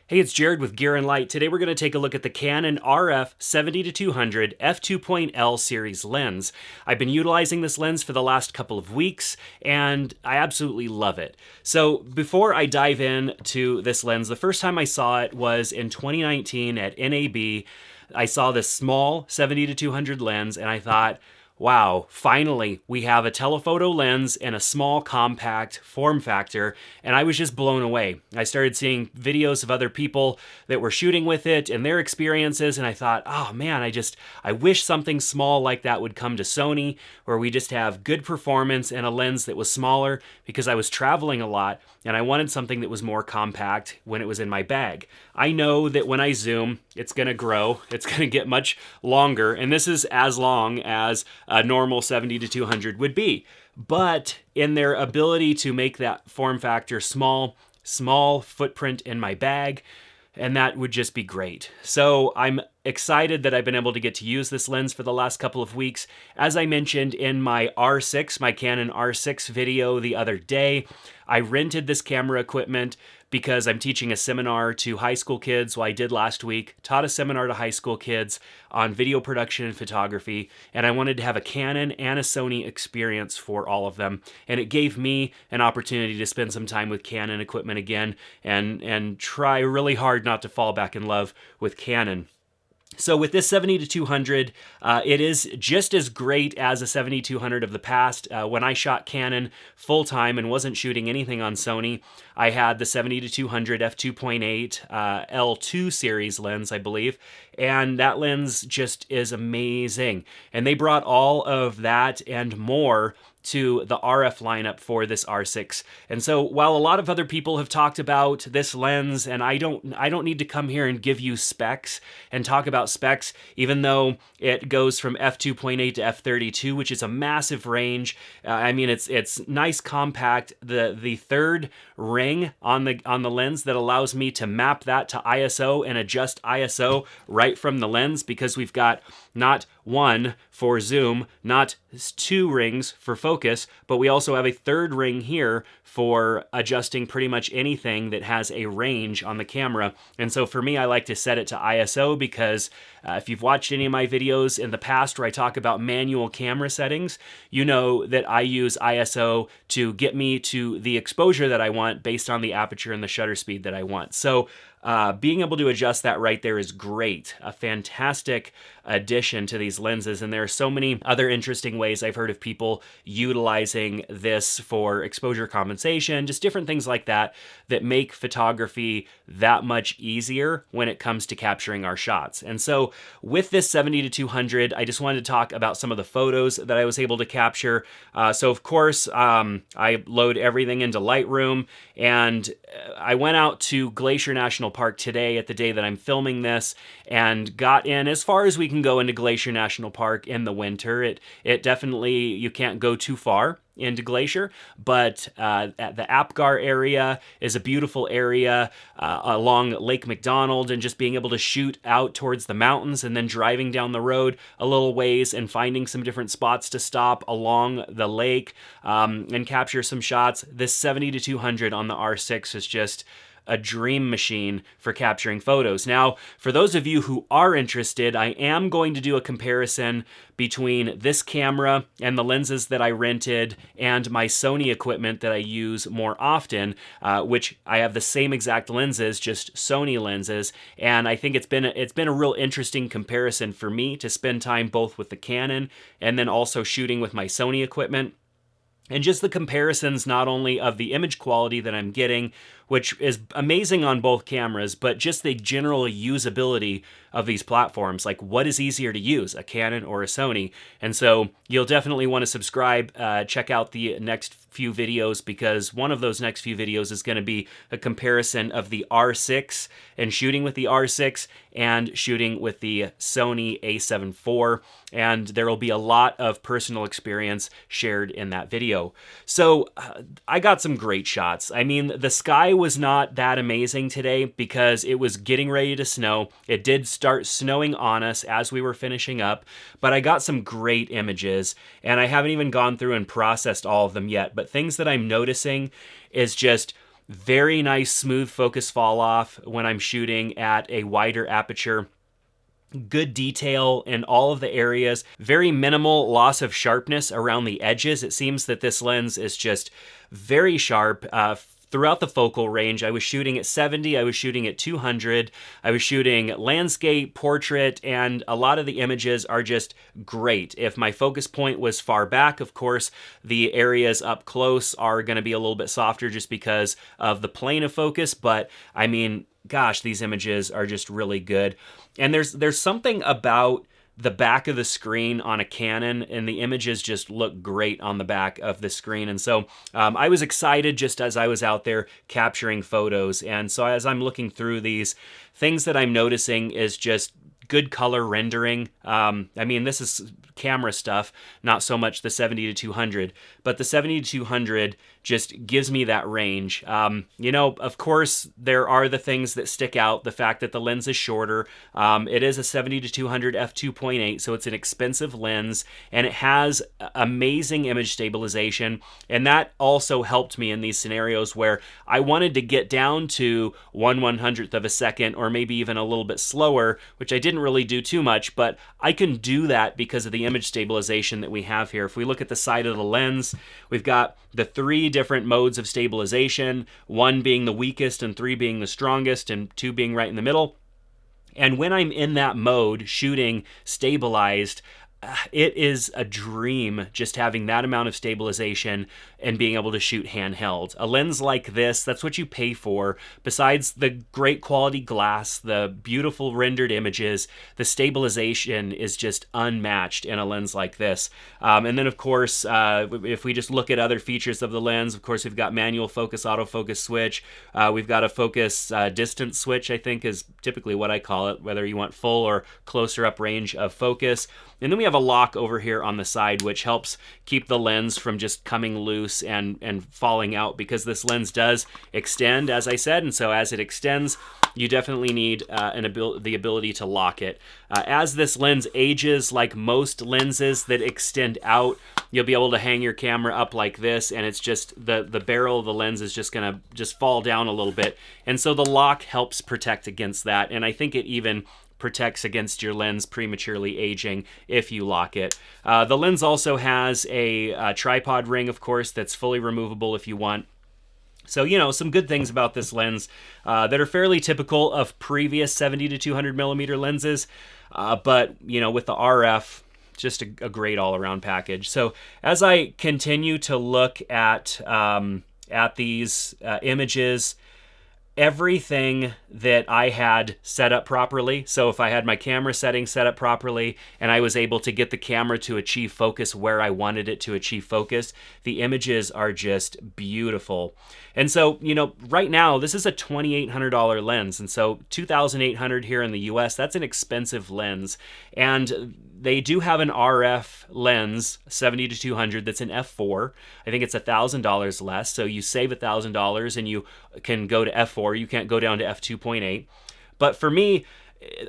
Hey, it's Jared with Gear and Light. Today we're going to take a look at the Canon RF 70-200 f2.L series lens. I've been utilizing this lens for the last couple of weeks and I absolutely love it. So before I dive in to this lens, the first time I saw it was in 2019 at NAB. I saw this small 70-200 lens and I thought, wow, finally, we have a telephoto lens in a small, compact form factor, and I was just blown away. I started seeing videos of other people that were shooting with it and their experiences, and I thought, oh man, I wish something small like that would come to Sony, where we just have good performance and a lens that was smaller, because I was traveling a lot, and I wanted something that was more compact when it was in my bag. I know that when I zoom, it's going to grow, it's going to get much longer, and this is as long as a normal 70-200 would be. But in their ability to make that form factor small footprint in my bag, and that would just be great. So I'm excited that I've been able to get to use this lens for the last couple of weeks. As I mentioned in my my Canon R6 video the other day, I rented this camera equipment because I'm teaching a seminar to high school kids. Well, I did last week, taught a seminar to high school kids on video production and photography, and I wanted to have a Canon and a Sony experience for all of them. And it gave me an opportunity to spend some time with Canon equipment again and try really hard not to fall back in love with Canon. So with this 70-200, it is just as great as a 70-200 of the past. When I shot Canon full-time and wasn't shooting anything on Sony, I had the 70-200 f2.8 L2 series lens, I believe, and that lens just is amazing. And they brought all of that and more to the RF lineup for this R6. And so while a lot of other people have talked about this lens, and I don't need to come here and give you specs and talk about specs, even though it goes from f2.8 to f32, which is a massive range. I mean, it's nice, compact. The third ring on the lens that allows me to map that to ISO and adjust ISO right from the lens, because we've got not one for zoom, not two rings for focus, but we also have a third ring here for adjusting pretty much anything that has a range on the camera. And so for me, I like to set it to ISO because if you've watched any of my videos in the past where I talk about manual camera settings, you know that I use ISO to get me to the exposure that I want based on the aperture and the shutter speed that I want. So being able to adjust that right there is great. A fantastic addition to these lenses, and there are so many other interesting ways I've heard of people utilizing this for exposure compensation, just different things like that that make photography that much easier when it comes to capturing our shots. And so with this 70-200, I just wanted to talk about some of the photos that I was able to capture. So of course, I load everything into Lightroom, and I went out to Glacier National Park today at the day that I'm filming this and got in as far as we can go into Glacier National Park in the winter. It definitely, you can't go too far into Glacier, but at the Apgar area is a beautiful area along Lake McDonald, and just being able to shoot out towards the mountains and then driving down the road a little ways and finding some different spots to stop along the lake and capture some shots. This 70-200 on the R6 is just a dream machine for capturing photos. Now, for those of you who are interested, I am going to do a comparison between this camera and the lenses that I rented and my Sony equipment that I use more often, which I have the same exact lenses, just Sony lenses. And I think it's been a real interesting comparison for me to spend time both with the Canon and then also shooting with my Sony equipment. And just the comparisons, not only of the image quality that I'm getting, which is amazing on both cameras, but just the general usability of these platforms. Like, what is easier to use, a Canon or a Sony? And so you'll definitely want to subscribe, check out the next few videos, because one of those next few videos is going to be a comparison of the R6 and shooting with the R6 and shooting with the Sony a7 IV, and there will be a lot of personal experience shared in that video. So I got some great shots. I mean, the sky was not that amazing today because it was getting ready to snow. It did start snowing on us as we were finishing up, but I got some great images, and I haven't even gone through and processed all of them yet. But things that I'm noticing is just Very nice smooth focus fall off when I'm shooting at a wider aperture. Good detail in all of the areas, very minimal loss of sharpness around the edges. It seems that this lens is just very sharp throughout the focal range. I was shooting at 70, I was shooting at 200, I was shooting landscape, portrait, and a lot of the images are just great. If my focus point was far back, of course, the areas up close are going to be a little bit softer just because of the plane of focus, but I mean, gosh, these images are just really good. And there's something about the back of the screen on a Canon, and the images just look great on the back of the screen. And so I was excited just as I was out there capturing photos. And so as I'm looking through these, things that I'm noticing is just good color rendering. I mean, this is camera stuff, not so much the 70 to 200, but the 70 to 200 just gives me that range. You know, of course, there are the things that stick out. The fact that the lens is shorter. It is a 70 to 200 f2.8, so it's an expensive lens, and it has amazing image stabilization. And that also helped me in these scenarios where I wanted to get down to 1/100th of a second, or maybe even a little bit slower, which I didn't really do too much, but I can do that because of the image stabilization that we have here. If we look at the side of the lens, we've got the 3 different modes of stabilization, 1 being the weakest and 3 being the strongest and 2 being right in the middle. And when I'm in that mode, shooting stabilized, it is a dream just having that amount of stabilization and being able to shoot handheld. A lens like this, that's what you pay for. Besides the great quality glass, the beautiful rendered images, the stabilization is just unmatched in a lens like this. And then of course, if we just look at other features of the lens, of course we've got manual focus, autofocus switch. We've got a focus distance switch, I think is typically what I call it, whether you want full or closer up range of focus. And then we have a lock over here on the side, which helps keep the lens from just coming loose and falling out, because this lens does extend, as I said, and so as it extends, you definitely need the ability to lock it. As this lens ages, like most lenses that extend out, you'll be able to hang your camera up like this, and it's just the barrel of the lens is just gonna just fall down a little bit, and so the lock helps protect against that, and I think it even protects against your lens prematurely aging if you lock it. The lens also has a tripod ring, of course, that's fully removable if you want. So, you know, some good things about this lens that are fairly typical of previous 70 to 200 millimeter lenses, but, you know, with the RF, just a great all-around package. So as I continue to look at these images, everything that I had set up properly. So if I had my camera settings set up properly and I was able to get the camera to achieve focus where I wanted it to achieve focus, the images are just beautiful. And so, you know, right now this is a $2,800 lens, and so $2,800 here in the US, that's an expensive lens. And they do have an RF lens, 70 to 200, that's an f4. I think it's $1,000 less, so you save $1,000 and you can go to f4. You can't go down to f2.8. But for me,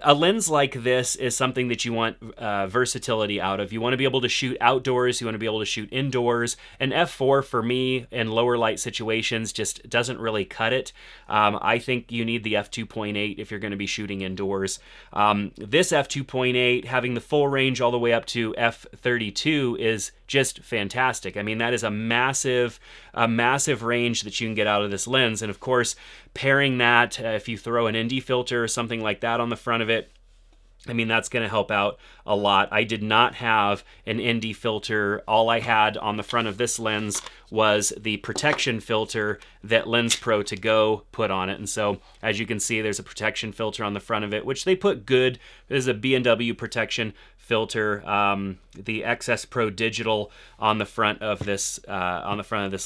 a lens like this is something that you want versatility out of. You want to be able to shoot outdoors, you want to be able to shoot indoors. An f4 for me in lower light situations just doesn't really cut it. I think you need the f2.8 if you're going to be shooting indoors. This f2.8, having the full range all the way up to f32, is just fantastic. I mean, that is a massive range that you can get out of this lens. And of course, pairing that, if you throw an ND filter or something like that on the front of it, I mean, that's going to help out a lot. I did not have an ND filter. All I had on the front of this lens was the protection filter that Lens Pro To Go put on it. And so, as you can see, there's a protection filter on the front of it, which they put good. There's a B&W protection filter, the XS Pro Digital on the front of this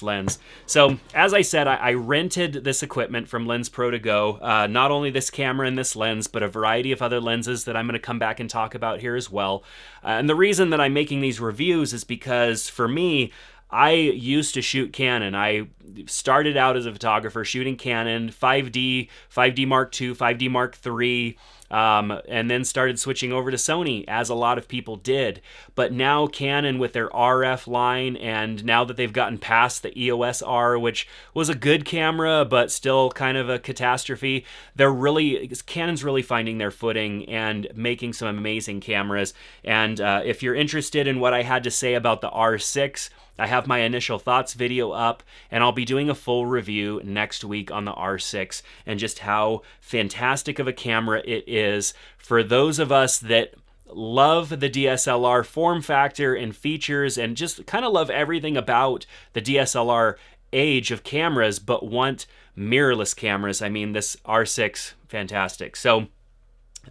lens. So as I said, I rented this equipment from Lens Pro To Go, not only this camera and this lens, but a variety of other lenses that I'm going to come back and talk about here as well. And the reason that I'm making these reviews is because for me, I used to shoot Canon. I started out as a photographer shooting Canon 5D, 5D Mark II, 5D Mark III, and then started switching over to Sony, as a lot of people did. But now Canon, with their RF line, and now that they've gotten past the EOS R, which was a good camera but still kind of a catastrophe, Canon's really finding their footing and making some amazing cameras. And if you're interested in what I had to say about the R6, I have my initial thoughts video up, and I'll be doing a full review next week on the R6 and just how fantastic of a camera it is for those of us that love the DSLR form factor and features and just kind of love everything about the DSLR age of cameras, but want mirrorless cameras. I mean, this R6, fantastic. So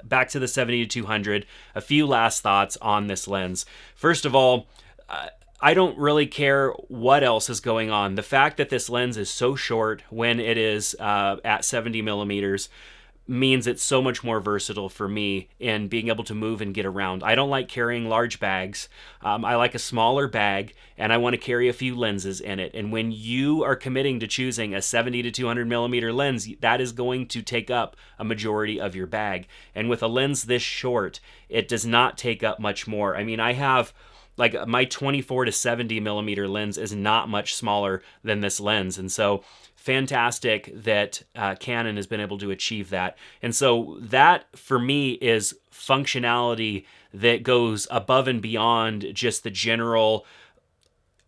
back to the 70-200, a few last thoughts on this lens. First of all, I don't really care what else is going on. The fact that this lens is so short when it is at 70 millimeters means it's so much more versatile for me in being able to move and get around. I don't like carrying large bags. I like a smaller bag, and I want to carry a few lenses in it. And when you are committing to choosing a 70-200 millimeter lens, that is going to take up a majority of your bag. And with a lens this short, it does not take up much more. I mean, I have, like, my 24-70 millimeter lens is not much smaller than this lens. And so fantastic that Canon has been able to achieve that. And so that, for me, is functionality that goes above and beyond just the general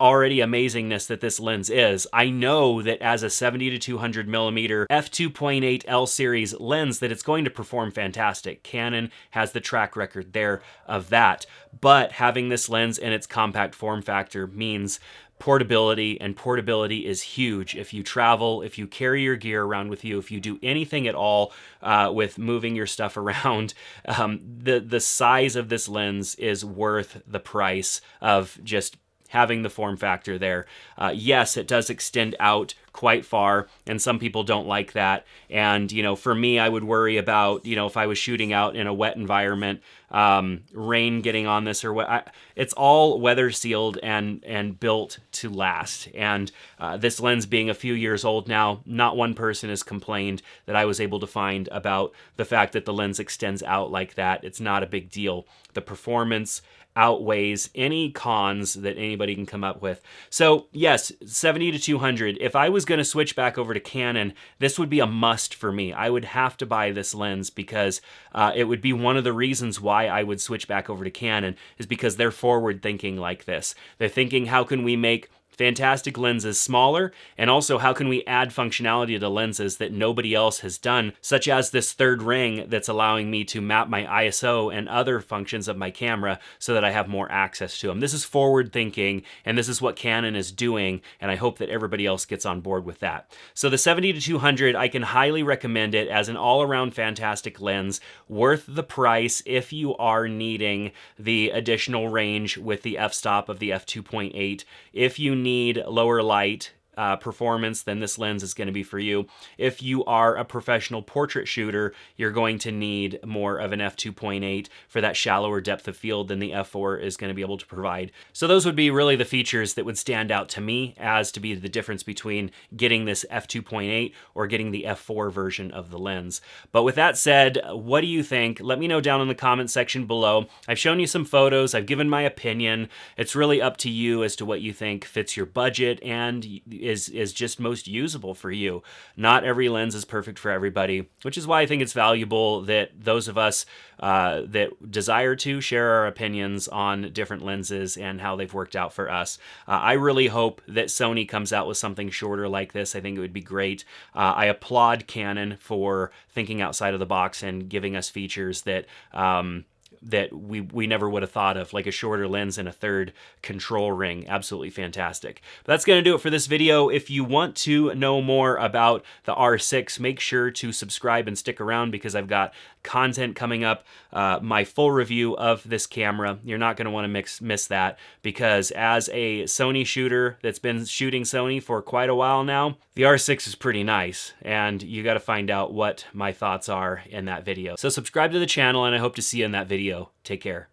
already amazingness that this lens is. I know that as a 70-200 millimeter f2.8 L series lens that it's going to perform fantastic. Canon has the track record there of that. But having this lens in its compact form factor means portability, and portability is huge. If you travel, if you carry your gear around with you, if you do anything at all with moving your stuff around, the size of this lens is worth the price of just having the form factor there. Yes, it does extend out quite far, and some people don't like that. And, you know, for me, I would worry about, you know, if I was shooting out in a wet environment, rain getting on this or what. It's all weather sealed and built to last. And this lens being a few years old now, not one person has complained that I was able to find about the fact that the lens extends out like that. It's not a big deal. The performance outweighs any cons that anybody can come up with. So yes, 70-200. If I was going to switch back over to Canon, this would be a must for me. I would have to buy this lens because it would be one of the reasons why I would switch back over to Canon, is because they're forward thinking like this. They're thinking, how can we make fantastic lenses smaller, and also how can we add functionality to lenses that nobody else has done, such as this third ring that's allowing me to map my ISO and other functions of my camera so that I have more access to them. This is forward thinking, and this is what Canon is doing, and I hope that everybody else gets on board with that. So the 70-200, I can highly recommend it as an all-around fantastic lens, worth the price if you are needing the additional range with the f-stop of the f2.8. If you need lower light performance, then this lens is going to be for you. If you are a professional portrait shooter, you're going to need more of an f2.8 for that shallower depth of field than the f4 is going to be able to provide. So those would be really the features that would stand out to me as to be the difference between getting this f2.8 or getting the f4 version of the lens. But with that said, what do you think? Let me know down in the comment section below. I've shown you some photos. I've given my opinion. It's really up to you as to what you think fits your budget and is just most usable for you. Not every lens is perfect for everybody, which is why I think it's valuable that those of us that desire to share our opinions on different lenses and how they've worked out for us. I really hope that Sony comes out with something shorter like this. I think it would be great. I applaud Canon for thinking outside of the box and giving us features that that we never would have thought of, like a shorter lens and a third control ring. Absolutely fantastic. But that's going to do it for this video. If you want to know more about the R6, make sure to subscribe and stick around because I've got content coming up, my full review of this camera. You're not going to want to miss that, because as a Sony shooter that's been shooting Sony for quite a while now, the R6 is pretty nice, and you got to find out what my thoughts are in that video. So subscribe to the channel, and I hope to see you in that video. Take care.